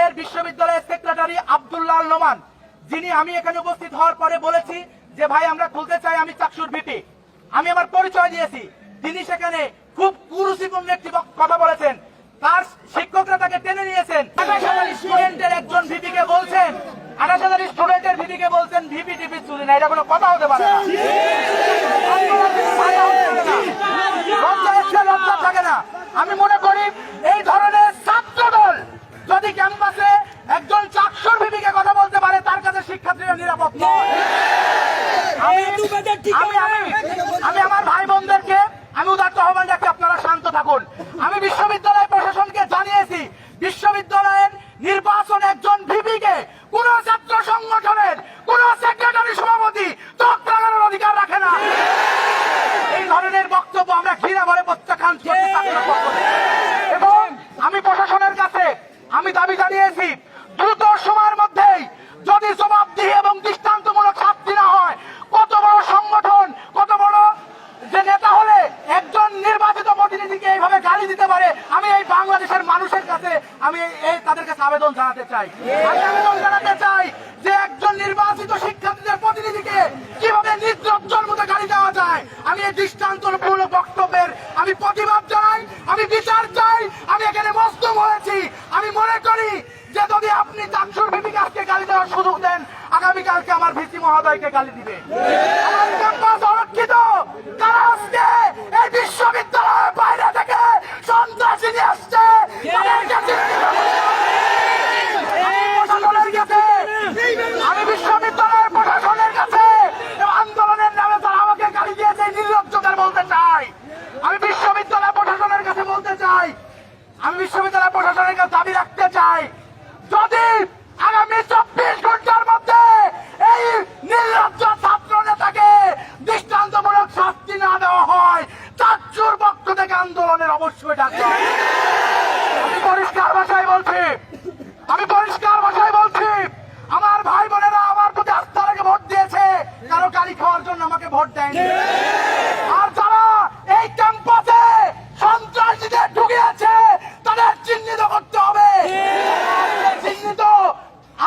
আমাদের বিশ্ববিদ্যালয়ের সেক্রেটারি আব্দুল্লাহ আল নোমান, যিনি আমি এখানে উপস্থিত হওয়ার পরে বলেছি যে ভাই আমরা খুলতে চাই, আমি চাকসুর ভিপি, আমি আমার পরিচয় দিয়েছি। তিনি সেখানে খুব কুরুচিপূর্ণ একটি কথা বলেছেন। তার শিক্ষকরা তাকে টেনে নিয়েছেন। 28,000 স্টুডেন্টের একজন ভিপিকে বলছেন, 28,000 স্টুডেন্টের ভিপিকে বলছেন ভিপি টিপি চুরি না। এটা কোনো কথা হতে পারে না। লজ্জা থাকে না। আমি মনে করি এই ধরনের ছাত্র দল যদি ক্যাম্পাসে একজন চাকসুর ভিপিকে কথা বলতে পারে, তার কাছে শিক্ষার্থীরা নিরাপদ নয়। আমি আমার ভাই বোনদেরকে আমি উদাত্ত আহ্বান রাখি, আপনারা শান্ত থাকুন। আমি বিশ্ববিদ্যালয় প্রশাসনকে জানিয়েছি, বিশ্ববিদ্যালয়ের নির্বাচন একজন ভিপিকে কোন ছাত্র সংগঠনের কোন সেক্রেটারি সভাপতি চোখ লাগানোর অধিকার রাখে না। এই ধরনের বক্তব্য আমরা ঘৃণা ভরে প্রত্যাখ্যান করতে চাই। এবং আমি প্রশাসনের কাছে আমি দাবি জানিয়েছি, দ্রুত সময়ের মধ্যেই যদি জবাবদিহি এবং দৃষ্টান্তমূলক শাস্তি না হয়, কত বড় সংগঠন, কত বড় যে নেতা হলে একজন নির্বাচিত প্রতিনিধিকে এইভাবে গালি দিতে পারে, আমি এই বাংলাদেশের মানুষের কাছে আমি তাদের কাছে আবেদন জানাতে চাই। আমি আবেদন জানাতে চাই যে একজন নির্বাচিত শিক্ষার্থীদের প্রতিনিধিকে কিভাবে নির্লজ্জের মতো গালি দেওয়া যায়। আমি এই দৃষ্টান্তমূলক বক্তব্যের আমি প্রতিবাদ জানাই, আমি বিচার চাই। আমি এখানে মজলুম হয়েছি। আমি মনে করি যে যদি আপনি চাকসুর ভিপিকে আজকে গালি দেওয়ার সুযোগ দেন, আগামীকালকে আমার ভিসি মহোদয়কে গালি দিবে। আমার ক্যাম্পাস অরক্ষিত, তারা আজকে এই বিশ্ববিদ্যালয়ের বাইরে থেকে সন্ত্রাসী নিয়ে আসছে। আমি বিশ্ববিদ্যালয়ের প্রশাসনের কাছে আন্দোলনের নামে তারা আমাকে গালি দিয়েছে নির্লজ্জদের বলতে চাই। আমি বিশ্ববিদ্যালয় প্রশাসনের কাছে বলতে চাই, আমি বিশ্ববিদ্যালয় প্রশাসনের কাছে দাবি রাখতে চাই, যদি আগামী 24 ঘন্টার মধ্যে এই নির্লজ্জ ছাত্র নেতাকে দৃষ্টান্তমূলক শাস্তি না দেওয়া হয়, চাকসুর পক্ষ থেকে আন্দোলনের অবশ্যই ডাকতে হবে। আমি পরিষ্কার ভাষায় বলছি, আমার ভাই বোনেরা আমার প্রতি আস্থা রেখে ভোট দিয়েছে, কারো গালি খাওয়ার জন্য আমাকে ভোট দেয়নি। আর যারা এই ক্যাম্পাসে সন্ত্রাসীদের ঢুকিয়েছে তাদের চিহ্নিত করতে হবে। চিহ্নিত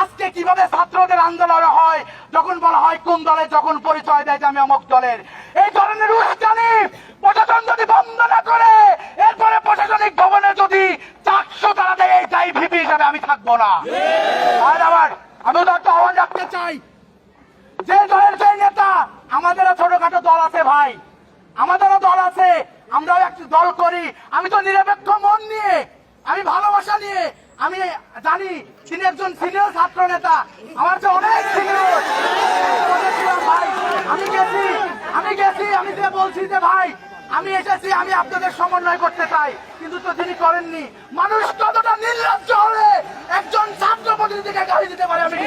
আজকে কিভাবে ছাত্রদের আন্দোলন হয়, যখন বলা হয় কোন দলে, যখন পরিচয় দেয় যে আমি অমুক দলের, এই ধরনের উস্কানি প্রশাসন যদি বন্ধ না করে, এরপরে প্রশাসনিক ভবনে যদি চাকসু তারা দেয়, এইটাই ভিপি হিসাবে আমি থাকবো না। আমি উদাত্ত আহ্বান রাখতে চাই, যে দলের যে নেতা, আমাদেরও ছোটখাটো দল আছে ভাই, আমাদেরও দল আছে, আমরাও একটি দল করি। আমি তো নিরপেক্ষ মন নিয়ে, আমি ভালোবাসা নিয়ে, আমি জানি তিনি একজন সিনিয়র ছাত্র নেতা, আমার চেয়ে অনেক সিনিয়র ভাই। আমি গেছি, আমি যে বলছি যে ভাই আমি এসেছি, আমি আপনাদের সমন্বয় করতে চাই, কিন্তু তো তিনি করেননি। মানুষ কতটা নির্লজ্জ হলে একজন ছাত্র প্রতিনিধিকে গালি দিতে পারে, আমি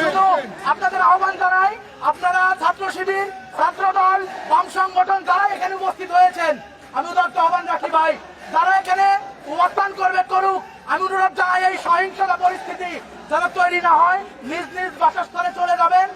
শুধু আপনাদের আহ্বান জানাই, আপনারা ছাত্র শিবির, ছাত্র দল, বাম সংগঠন যারা এখানে উপস্থিত হয়েছেন, আমি উদাত্ত আহ্বান রাখি ভাই, যারা এখানে অবস্থান করবে করুক। আমি অনুরোধ জানাই, এই সহিংসতা পরিস্থিতি যেন তৈরি না হয়, নিজ নিজ বাসস্থলে চলে যাবেন।